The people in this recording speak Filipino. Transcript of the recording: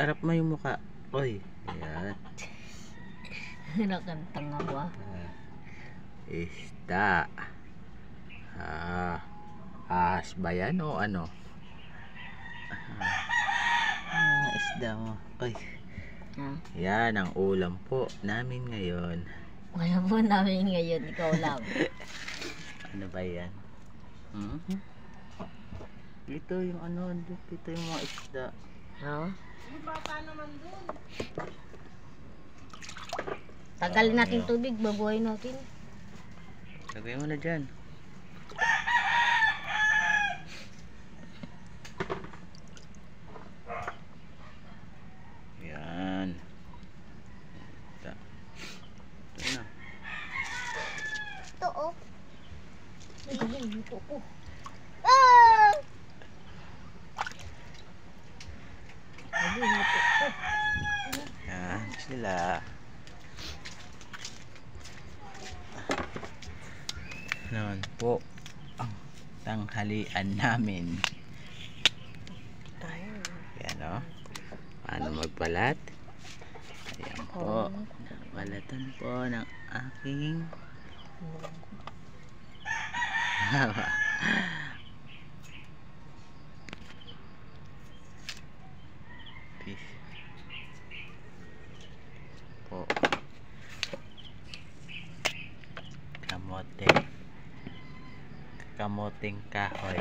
Harap mo yung mukha. Oy, ayan. Nakantanga ba? Isda. Ahas ba yan o ano? Isda mo. Oy. Yan ang ulam po namin ngayon. Wala po namin ngayon, ikaw lang. Ano ba yan? Ito yung ano, ito yung mga isda. No? Bata naman dun. Tagalin natin tubig, babuhay natin. Lagay mo na dyan. Yan. Ito na. Ito oh. Ito ko. Ah! Yan sila. Naman po ang tanghalian namin. Yan o. Paano magbalat? Ayan po. Balatan po ng aking fish po. Kamoteng kahoy.